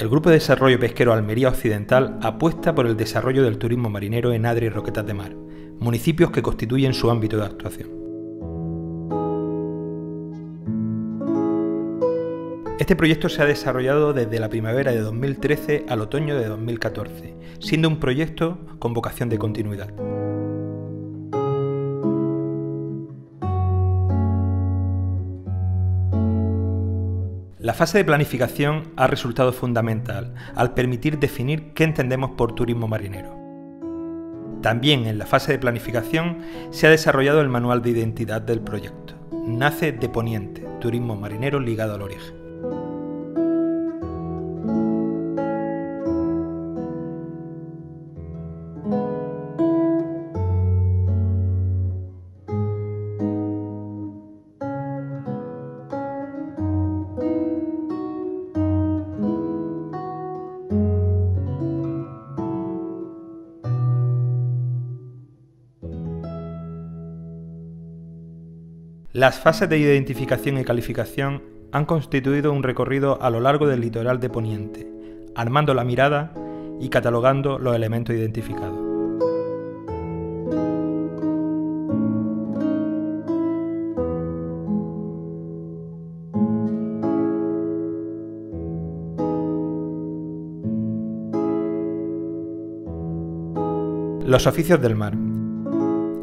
El Grupo de Desarrollo Pesquero Almería Occidental apuesta por el desarrollo del turismo marinero en Adra y Roquetas de Mar, municipios que constituyen su ámbito de actuación. Este proyecto se ha desarrollado desde la primavera de 2013 al otoño de 2014, siendo un proyecto con vocación de continuidad. La fase de planificación ha resultado fundamental al permitir definir qué entendemos por turismo marinero. También en la fase de planificación se ha desarrollado el manual de identidad del proyecto. Nace de Poniente, turismo marinero ligado al origen. Las fases de identificación y calificación han constituido un recorrido a lo largo del litoral de Poniente, armando la mirada y catalogando los elementos identificados. Los oficios del mar.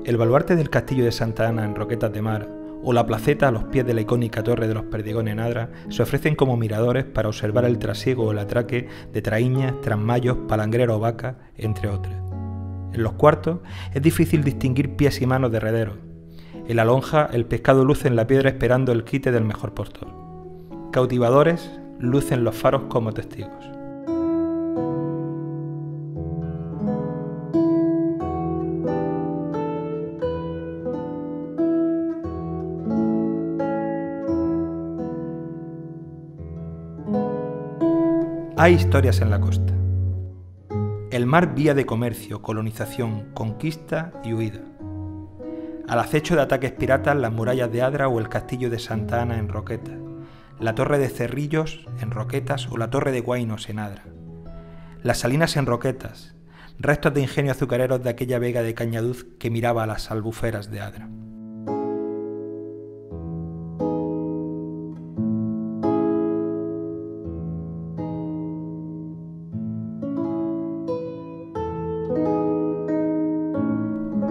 El baluarte del castillo de Santa Ana en Roquetas de Mar o la placeta a los pies de la icónica Torre de los Perdigones en Adra se ofrecen como miradores para observar el trasiego o el atraque de traíñas, trasmayos, palangreros o vacas, entre otras. En los cuartos es difícil distinguir pies y manos de rederos. En la lonja el pescado luce en la piedra esperando el quite del mejor postor. Cautivadores lucen los faros como testigos. Hay historias en la costa. El mar vía de comercio, colonización, conquista y huida. Al acecho de ataques piratas las murallas de Adra o el castillo de Santa Ana en Roquetas, la torre de Cerrillos en Roquetas o la torre de Guainos en Adra. Las salinas en Roquetas, restos de ingenio azucareros de aquella vega de Cañaduz que miraba a las albuferas de Adra.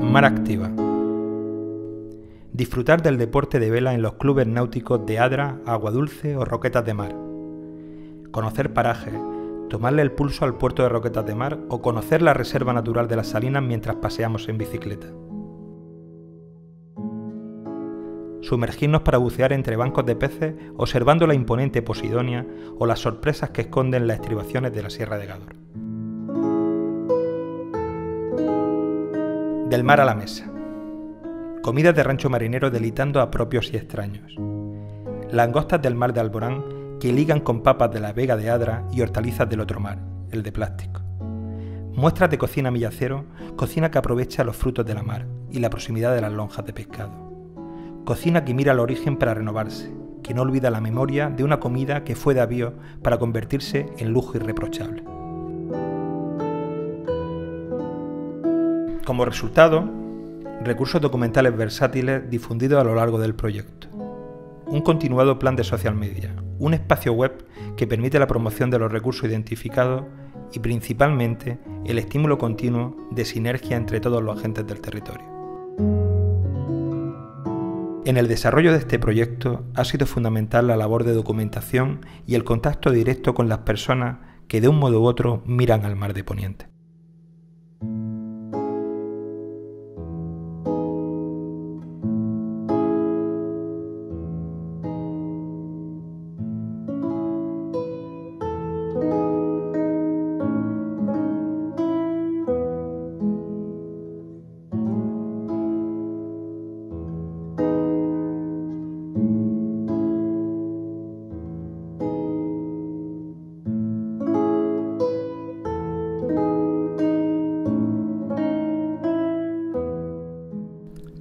Mar activa. Disfrutar del deporte de vela en los clubes náuticos de Adra, Aguadulce o Roquetas de Mar. Conocer parajes, tomarle el pulso al puerto de Roquetas de Mar o conocer la reserva natural de las Salinas mientras paseamos en bicicleta. Sumergirnos para bucear entre bancos de peces observando la imponente Posidonia o las sorpresas que esconden las estribaciones de la Sierra de Gádor. Del mar a la mesa. Comidas de rancho marinero deleitando a propios y extraños. Langostas del mar de Alborán que ligan con papas de la Vega de Adra y hortalizas del otro mar, el de plástico. Muestras de cocina millacero, cocina que aprovecha los frutos de la mar y la proximidad de las lonjas de pescado. Cocina que mira al origen para renovarse, que no olvida la memoria de una comida que fue de avío para convertirse en lujo irreprochable. Como resultado, recursos documentales versátiles difundidos a lo largo del proyecto. Un continuado plan de social media, un espacio web que permite la promoción de los recursos identificados y principalmente el estímulo continuo de sinergia entre todos los agentes del territorio. En el desarrollo de este proyecto ha sido fundamental la labor de documentación y el contacto directo con las personas que de un modo u otro miran al mar de Poniente.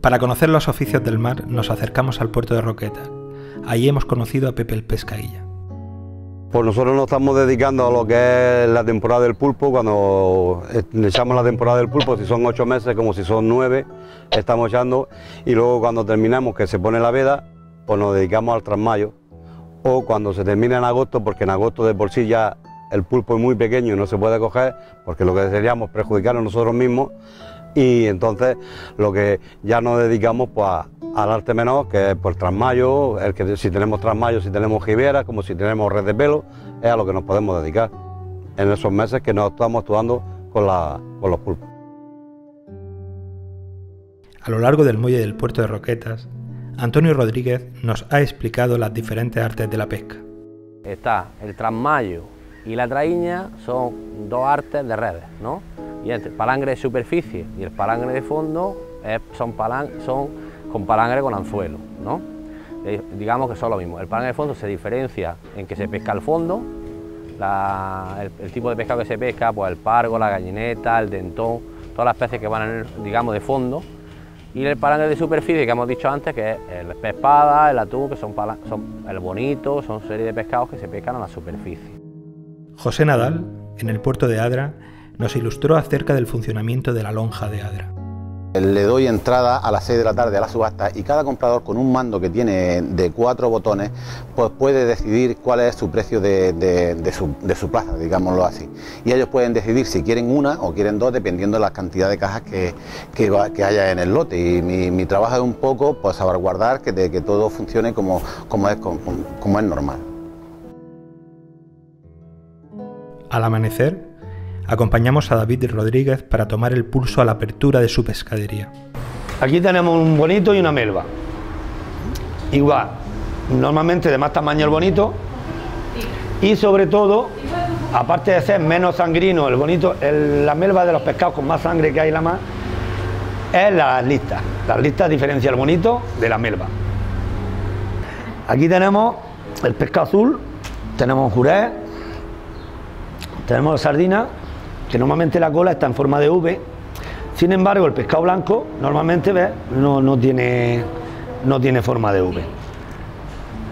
Para conocer los oficios del mar nos acercamos al puerto de Roquetas. Allí hemos conocido a Pepe el Pescailla. Pues nosotros nos estamos dedicando a lo que es la temporada del pulpo. Cuando echamos la temporada del pulpo, si son 8 meses como si son 9, estamos echando, y luego cuando terminamos, que se pone la veda, pues nos dedicamos al trasmayo, o cuando se termina en agosto, porque en agosto de por sí ya el pulpo es muy pequeño y no se puede coger, porque lo que seríamos perjudicarnos nosotros mismos, y entonces lo que ya nos dedicamos pues al arte menor, que es por trasmayo, si tenemos trasmayo, si tenemos jibera, como si tenemos red de pelo, es a lo que nos podemos dedicar en esos meses que nos estamos actuando con los pulpos. A lo largo del muelle del puerto de Roquetas, Antonio Rodríguez nos ha explicado las diferentes artes de la pesca. Está el trasmayo y la traíña, son dos artes de redes, ¿no? Y el palangre de superficie y el palangre de fondo son con palangre con anzuelo, ¿no? Digamos que son lo mismo. El palangre de fondo se diferencia en que se pesca al fondo, el tipo de pescado que se pesca, pues el pargo, la gallineta, el dentón, todas las especies que van, digamos, de fondo. Y el palangre de superficie que hemos dicho antes, que es el pez espada, el atún, que son el bonito, son serie de pescados que se pescan a la superficie. José Nadal, en el puerto de Adra, nos ilustró acerca del funcionamiento de la lonja de Adra. Le doy entrada a las 6 de la tarde a la subasta y cada comprador, con un mando que tiene de 4 botones, pues puede decidir cuál es su precio de su plaza, digámoslo así. Y ellos pueden decidir si quieren una o quieren dos, dependiendo de la cantidad de cajas que haya en el lote. Y mi trabajo es un poco pues salvaguardar que todo funcione como es normal. Al amanecer, acompañamos a David Rodríguez para tomar el pulso a la apertura de su pescadería. Aquí tenemos un bonito y una melva. Igual, normalmente de más tamaño el bonito, y sobre todo, aparte de ser menos sangrino, el bonito, la melva de los pescados con más sangre que hay la más, es las listas. Las listas diferencian el bonito de la melva. Aquí tenemos el pescado azul, tenemos jurés, tenemos sardina, que normalmente la cola está en forma de V. Sin embargo, el pescado blanco normalmente no tiene forma de V.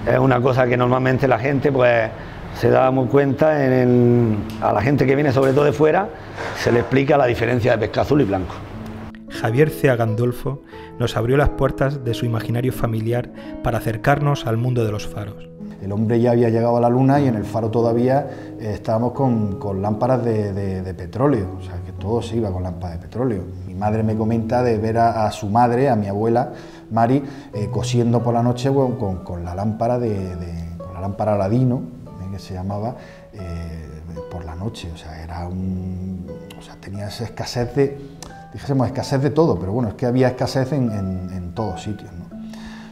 Es una cosa que normalmente la gente pues se da muy cuenta, a la gente que viene sobre todo de fuera se le explica la diferencia de pescado azul y blanco. Javier Cea Gandolfo nos abrió las puertas de su imaginario familiar para acercarnos al mundo de los faros. El hombre ya había llegado a la luna y en el faro todavía estábamos con lámparas de petróleo, o sea que todo se iba con lámparas de petróleo. Mi madre me comenta de ver a su madre, a mi abuela Mari, cosiendo por la noche con la lámpara con la lámpara Aladino, que se llamaba, por la noche. O sea, tenía esa escasez escasez de todo, pero bueno, es que había escasez en todos sitios, ¿no?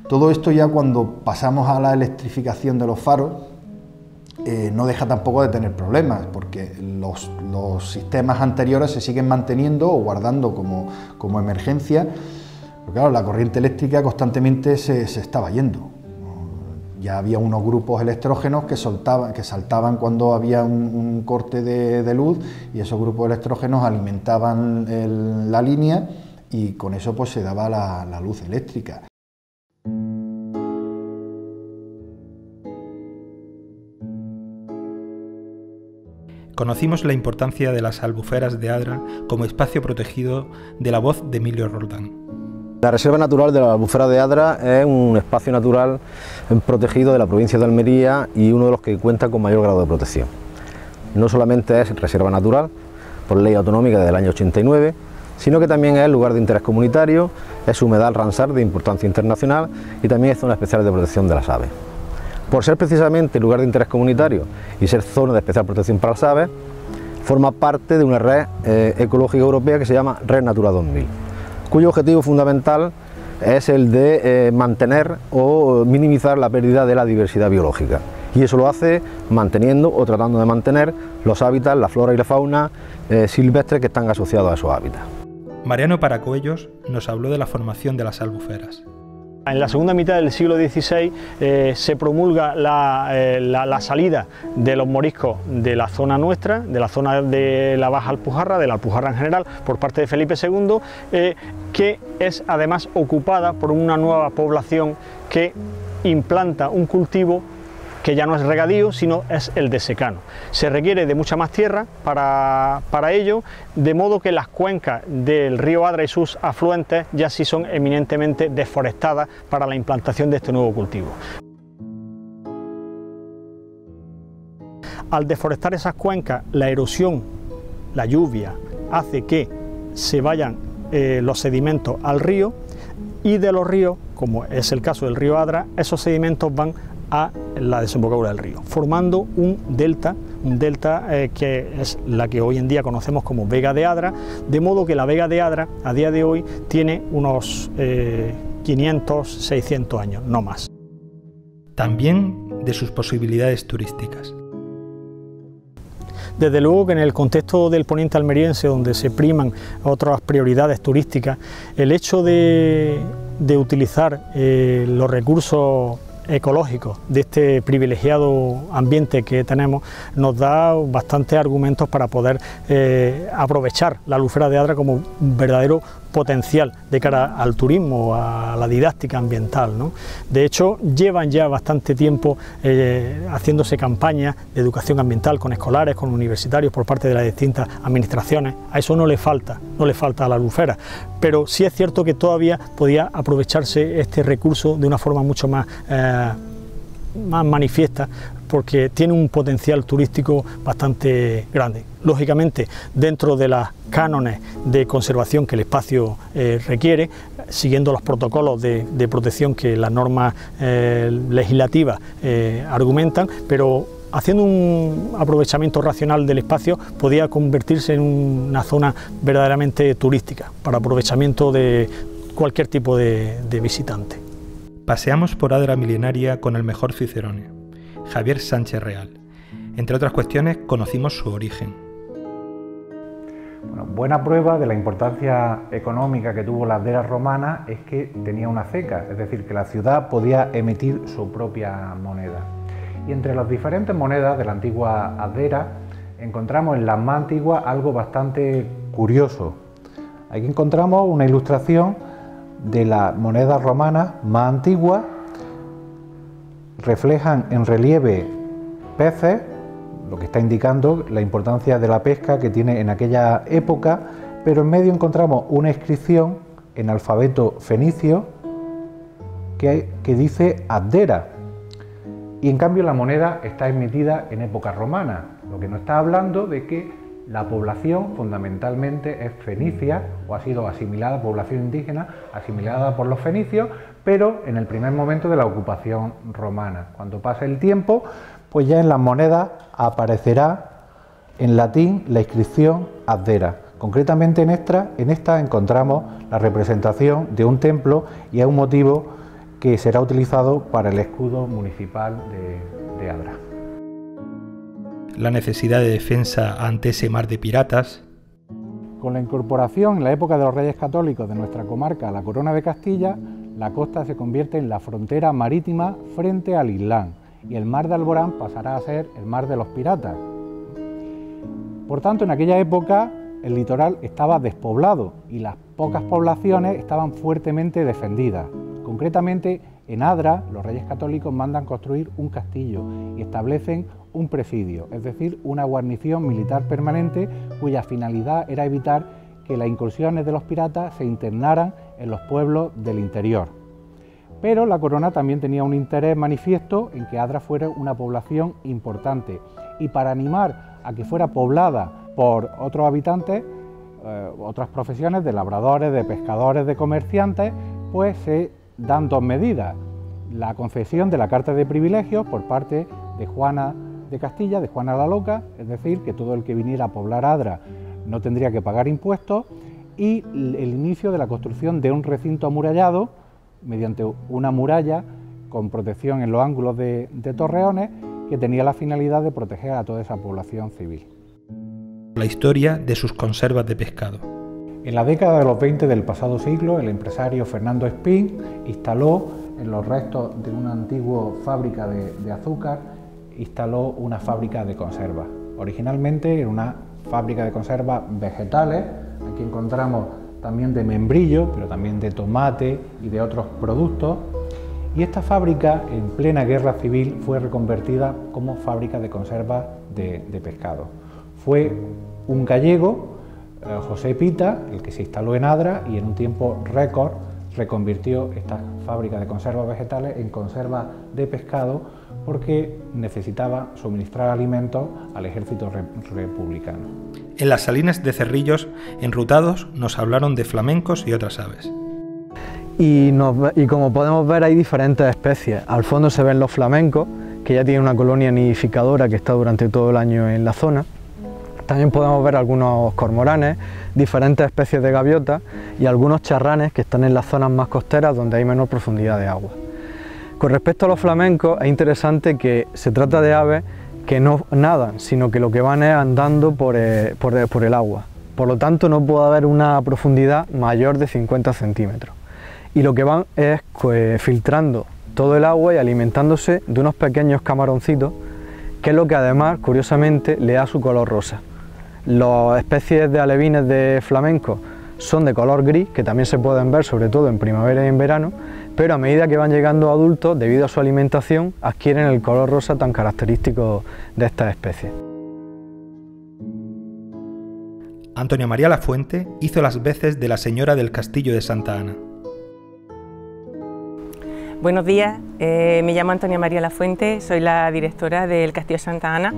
Todo esto ya cuando pasamos a la electrificación de los faros no deja tampoco de tener problemas, porque los sistemas anteriores se siguen manteniendo o guardando como emergencia, pero claro, la corriente eléctrica constantemente se estaba yendo. Ya había unos grupos electrógenos que saltaban cuando había un corte de luz, y esos grupos electrógenos alimentaban la línea y con eso pues se daba la luz eléctrica. Conocimos la importancia de las albuferas de Adra como espacio protegido de la voz de Emilio Roldán. La Reserva Natural de la Albufera de Adra es un espacio natural protegido de la provincia de Almería y uno de los que cuenta con mayor grado de protección. No solamente es reserva natural, por ley autonómica del año 89, sino que también es lugar de interés comunitario, es humedal Ramsar de importancia internacional y también es zona especial de protección de las aves. Por ser precisamente lugar de interés comunitario y ser zona de especial protección para las aves, forma parte de una red ecológica europea que se llama Red Natura 2000, cuyo objetivo fundamental es el de mantener o minimizar la pérdida de la diversidad biológica. Y eso lo hace manteniendo o tratando de mantener los hábitats, la flora y la fauna silvestres que están asociados a esos hábitats. Mariano Paracuellos nos habló de la formación de las albuferas. En la segunda mitad del siglo XVI se promulga la salida de los moriscos de la zona nuestra, de la zona de la Baja Alpujarra, de la Alpujarra en general, por parte de Felipe II, que es además ocupada por una nueva población que implanta un cultivo que ya no es regadío, sino es el de secano. Se requiere de mucha más tierra para ello, de modo que las cuencas del río Adra y sus afluentes ya sí son eminentemente deforestadas para la implantación de este nuevo cultivo. Al deforestar esas cuencas, la erosión, la lluvia, hace que se vayan los sedimentos al río, y de los ríos, como es el caso del río Adra, esos sedimentos van a la desembocadura del río, formando un delta que es la que hoy en día conocemos como Vega de Adra, de modo que la Vega de Adra a día de hoy tiene unos 500, 600 años, no más. También de sus posibilidades turísticas. Desde luego que en el contexto del poniente almeriense, donde se priman otras prioridades turísticas, el hecho de utilizar los recursos ecológicos de este privilegiado ambiente que tenemos nos da bastantes argumentos para poder aprovechar la Albufera de Adra como un verdadero potencial de cara al turismo, a la didáctica ambiental, ¿no? De hecho, llevan ya bastante tiempo haciéndose campañas de educación ambiental con escolares, con universitarios por parte de las distintas administraciones. A eso no le falta a la Albufera, pero sí es cierto que todavía podía aprovecharse este recurso de una forma mucho más manifiesta, porque tiene un potencial turístico bastante grande. Lógicamente, dentro de los cánones de conservación que el espacio requiere, siguiendo los protocolos de protección que las normas legislativas argumentan, pero haciendo un aprovechamiento racional del espacio podía convertirse en una zona verdaderamente turística para aprovechamiento de cualquier tipo de visitante. Paseamos por Adra milenaria con el mejor cicerone, Javier Sánchez Real. Entre otras cuestiones, conocimos su origen. Bueno, buena prueba de la importancia económica que tuvo la Adera romana es que tenía una ceca, es decir, que la ciudad podía emitir su propia moneda. Y entre las diferentes monedas de la antigua Adera encontramos en la más antigua algo bastante curioso. Aquí encontramos una ilustración de las monedas romanas más antiguas, reflejan en relieve peces, lo que está indicando la importancia de la pesca que tiene en aquella época, pero en medio encontramos una inscripción en alfabeto fenicio que dice Adera, y en cambio la moneda está emitida en época romana, lo que nos está hablando de que la población fundamentalmente es fenicia o ha sido asimilada, población indígena asimilada por los fenicios, pero en el primer momento de la ocupación romana. Cuando pase el tiempo, pues ya en las monedas aparecerá en latín la inscripción Adera. Concretamente en esta encontramos la representación de un templo y es un motivo que será utilizado para el escudo municipal de Adra. La necesidad de defensa ante ese mar de piratas. Con la incorporación en la época de los Reyes Católicos de nuestra comarca a la Corona de Castilla, la costa se convierte en la frontera marítima frente al Islán y el mar de Alborán pasará a ser el mar de los piratas. Por tanto, en aquella época el litoral estaba despoblado y las pocas poblaciones estaban fuertemente defendidas. Concretamente, en Adra, los Reyes Católicos mandan construir un castillo y establecen un presidio, es decir, una guarnición militar permanente cuya finalidad era evitar que las incursiones de los piratas se internaran en los pueblos del interior. Pero la corona también tenía un interés manifiesto en que Adra fuera una población importante y para animar a que fuera poblada por otros habitantes, otras profesiones de labradores, de pescadores, de comerciantes, pues se dan dos medidas: la concesión de la Carta de Privilegios por parte de Juana de Castilla, de Juana la Loca, es decir, que todo el que viniera a poblar Adra no tendría que pagar impuestos, y el inicio de la construcción de un recinto amurallado mediante una muralla con protección en los ángulos de torreones que tenía la finalidad de proteger a toda esa población civil. La historia de sus conservas de pescado. En la década de los 20 del pasado siglo, el empresario Fernando Espín instaló en los restos de una antigua fábrica de azúcar, instaló una fábrica de conservas. Originalmente era una fábrica de conservas vegetales. Aquí encontramos también de membrillo, pero también de tomate y de otros productos. y esta fábrica en plena guerra civil fue reconvertida como fábrica de conservas de pescado. Fue un gallego, José Pita, el que se instaló en Adra y en un tiempo récord reconvirtió esta fábrica de conservas vegetales en conservas de pescado porque necesitaba suministrar alimentos al ejército republicano. En las salinas de Cerrillos, enrutados, nos hablaron de flamencos y otras aves. Y como podemos ver, hay diferentes especies. Al fondo se ven los flamencos, que ya tienen una colonia nidificadora que está durante todo el año en la zona. También podemos ver algunos cormoranes, diferentes especies de gaviotas y algunos charranes que están en las zonas más costeras donde hay menor profundidad de agua. Con respecto a los flamencos, es interesante que se trata de aves que no nadan, sino que lo que van es andando por el agua. Por lo tanto, no puede haber una profundidad mayor de 50 centímetros. Y lo que van es filtrando todo el agua y alimentándose de unos pequeños camaroncitos, que es lo que además, curiosamente, le da su color rosa. Las especies de alevines de flamenco son de color gris, que también se pueden ver sobre todo en primavera y en verano, pero a medida que van llegando adultos, debido a su alimentación, adquieren el color rosa tan característico de estas especies. Antonia María Lafuente hizo las veces de la señora del Castillo de Santa Ana. Buenos días, me llamo Antonia María Lafuente, soy la directora del Castillo de Santa Ana,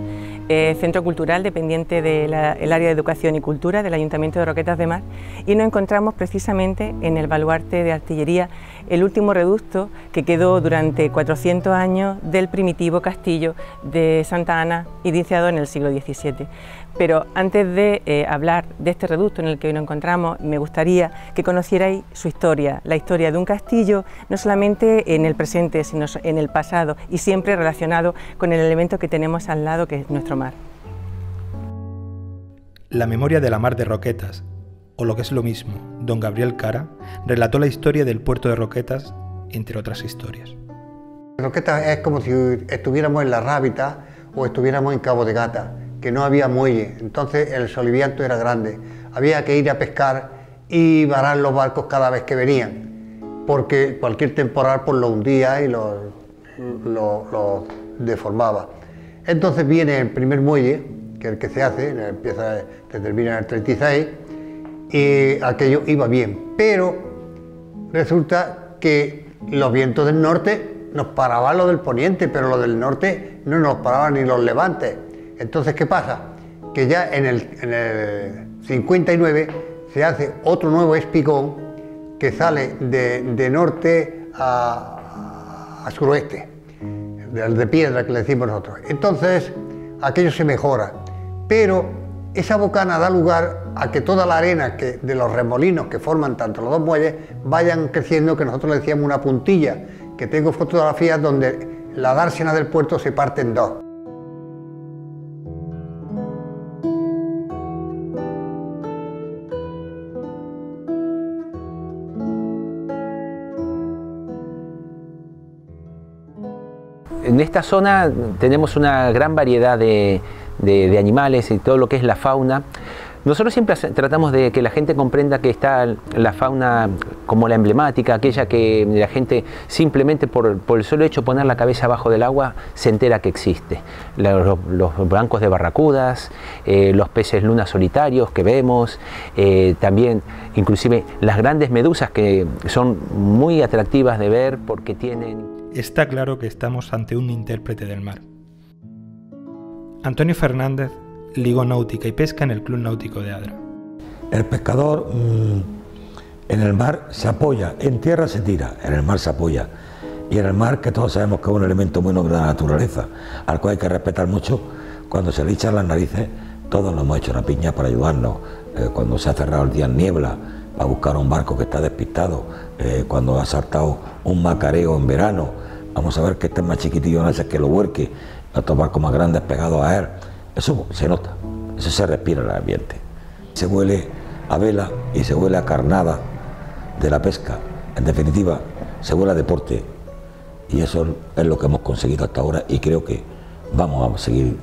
centro cultural dependiente del área de Educación y Cultura del Ayuntamiento de Roquetas de Mar, y nos encontramos precisamente en el baluarte de artillería, el último reducto que quedó durante 400 años del primitivo castillo de Santa Ana, iniciado en el siglo XVII. Pero antes de hablar de este reducto en el que hoy nos encontramos, me gustaría que conocierais su historia, la historia de un castillo, no solamente en el presente, sino en el pasado, y siempre relacionado con el elemento que tenemos al lado, que es nuestro mar. La memoria de la mar de Roquetas, o lo que es lo mismo, don Gabriel Cara, relató la historia del puerto de Roquetas, entre otras historias. Roquetas es como si estuviéramos en La Rábita o estuviéramos en Cabo de Gata, que no había muelle, entonces el solivianto era grande, había que ir a pescar y varar los barcos cada vez que venían, porque cualquier temporal pues lo hundía y lo deformaba. Entonces viene el primer muelle, que es el que se hace, se termina en el 36, y aquello iba bien, pero resulta que los vientos del norte nos paraban los del poniente, pero los del norte no nos paraban ni los levantes. Entonces, ¿qué pasa? Que ya en el 59 se hace otro nuevo espigón que sale de norte a suroeste, de piedra que le decimos nosotros. Entonces, aquello se mejora, pero esa bocana da lugar a que toda la arena de los remolinos que forman tanto los dos muelles vayan creciendo, que nosotros le decíamos una puntilla, que tengo fotografías donde la dársena del puerto se parte en dos. En esta zona tenemos una gran variedad de animales y todo lo que es la fauna. Nosotros siempre tratamos de que la gente comprenda que está la fauna como la emblemática, aquella que la gente simplemente por el solo hecho de poner la cabeza abajo del agua se entera que existe. Los bancos de barracudas, los peces luna solitarios que vemos, también inclusive las grandes medusas que son muy atractivas de ver porque tienen... Está claro que estamos ante un intérprete del mar. Antonio Fernández ligó náutica y pesca en el Club Náutico de Adra. El pescador en el mar se apoya, en tierra se tira, en el mar se apoya. Y en el mar, que todos sabemos que es un elemento muy noble de la naturaleza, al cual hay que respetar mucho, cuando se le echan las narices, todos nos hemos hecho una piña para ayudarnos. Cuando se ha cerrado el día en niebla, para buscar un barco que está despistado, cuando ha saltado un macareo en verano, vamos a ver que este es más chiquitillo, no sé que lo huerque, otros barcos más grandes pegados a él. Eso se nota, eso se respira en el ambiente. Se huele a vela y se huele a carnada de la pesca. En definitiva, se huele a deporte. Y eso es lo que hemos conseguido hasta ahora y creo que vamos a seguir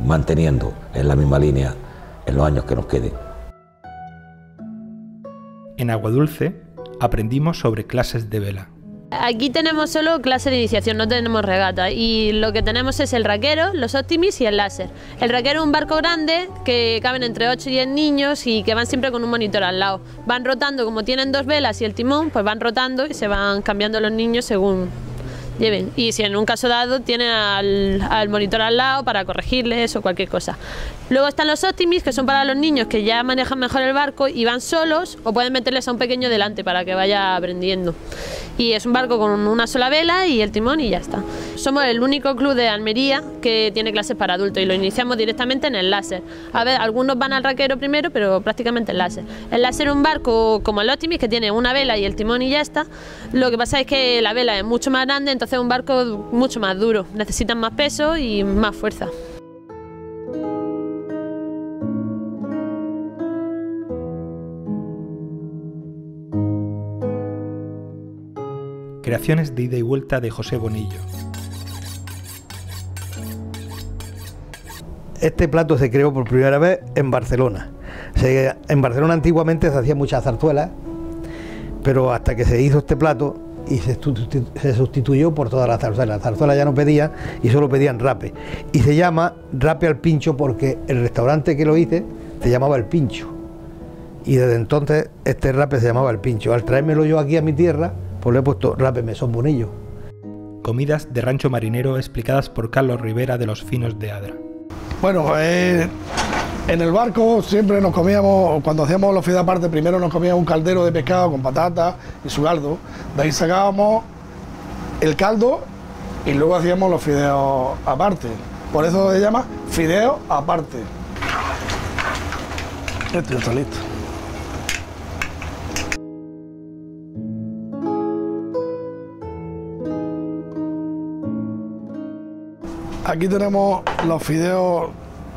manteniendo en la misma línea en los años que nos queden. En Aguadulce aprendimos sobre clases de vela. Aquí tenemos solo clase de iniciación, no tenemos regata, y lo que tenemos es el raquero, los Optimis y el láser. El raquero es un barco grande que caben entre 8 y 10 niños y que van siempre con un monitor al lado. Van rotando, como tienen 2 velas y el timón, pues van rotando y se van cambiando los niños según lleven. Y si en un caso dado tienen al monitor al lado para corregirles o cualquier cosa. Luego están los Optimis, que son para los niños que ya manejan mejor el barco y van solos, o pueden meterles a un pequeño delante para que vaya aprendiendo. Y es un barco con una sola vela y el timón y ya está. Somos el único club de Almería que tiene clases para adultos y lo iniciamos directamente en el láser. A ver, algunos van al raquero primero, pero prácticamente el láser. El láser es un barco como el Optimis, que tiene una vela y el timón y ya está. Lo que pasa es que la vela es mucho más grande, entonces es un barco mucho más duro. Necesitan más peso y más fuerza. Creaciones de ida y vuelta de José Bonillo. Este plato se creó por primera vez en Barcelona. En Barcelona antiguamente se hacían muchas zarzuelas, pero hasta que se hizo este plato y se sustituyó por todas las zarzuelas. Las zarzuelas ya no pedían y solo pedían rape. Y se llama rape al pincho porque el restaurante que lo hice se llamaba El Pincho. Y desde entonces este rape se llamaba El Pincho. Al traérmelo yo aquí a mi tierra, pues le he puesto rape Mesón Bonillo. Comidas de rancho marinero explicadas por Carlos Rivera de Los Finos de Adra. Bueno, en el barco siempre nos comíamos, cuando hacíamos los fideos aparte, primero nos comíamos un caldero de pescado con patatas y su caldo. De ahí sacábamos el caldo y luego hacíamos los fideos aparte. Por eso se llama fideos aparte. Esto ya está listo. Aquí tenemos los fideos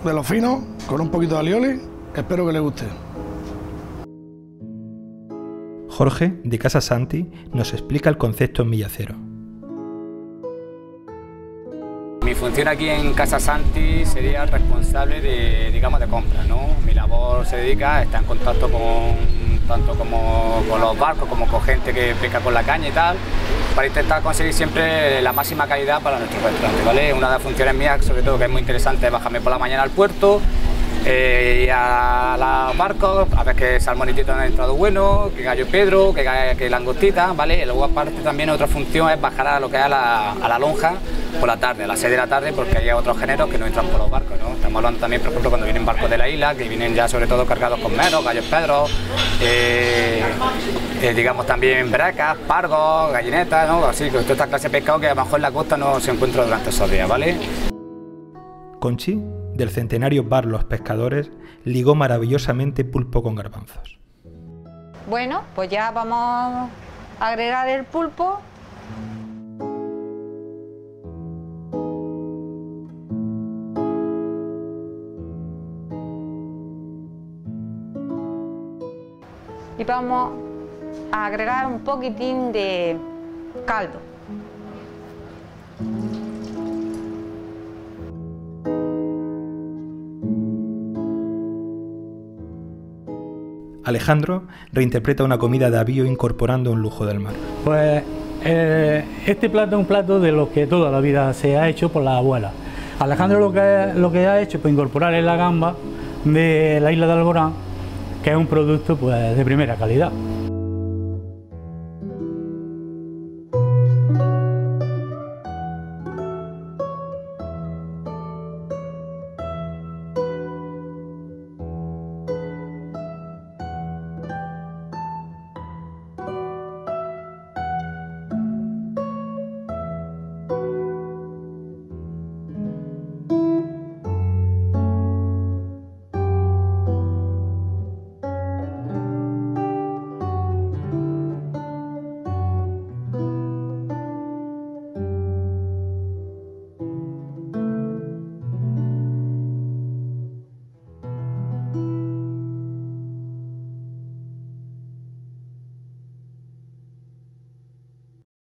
de Los Finos con un poquito de alioli. Espero que les guste. Jorge, de Casa Santi, nos explica el concepto en Villacero. Mi función aquí en Casa Santi sería el responsable de, digamos, de compras, ¿no? Mi labor se dedica a estar en contacto tanto como con los barcos como con gente que pesca con la caña y tal, para intentar conseguir siempre la máxima calidad para nuestro restaurante, ¿vale? Una de las funciones mías, sobre todo, que es muy interesante, es bajarme por la mañana al puerto y a los barcos a ver qué salmonitito han entrado bueno, qué gallo Pedro, qué langostita, ¿vale? Y luego aparte también otra función es bajar a lo que es a la lonja por la tarde, a las 6 de la tarde, porque hay otros géneros que no entran por los barcos, ¿no? Estamos hablando también, por ejemplo, cuando vienen barcos de la isla, que vienen ya sobre todo cargados con meros, gallos Pedro, digamos también bracas, pargos, gallinetas, ¿no? Así que toda esta clase de pescado que a lo mejor en la costa no se encuentra durante esos días, ¿vale? Conchi, del centenario bar Los Pescadores, ligó maravillosamente pulpo con garbanzos. Bueno, pues ya vamos a agregar el pulpo. Y vamos a agregar un poquitín de caldo. Alejandro reinterpreta una comida de avío incorporando un lujo del mar. Pues este plato es un plato de lo que toda la vida se ha hecho por la abuela. Alejandro lo que ha hecho pues incorporar es la gamba de la isla de Alborán, que es un producto pues de primera calidad.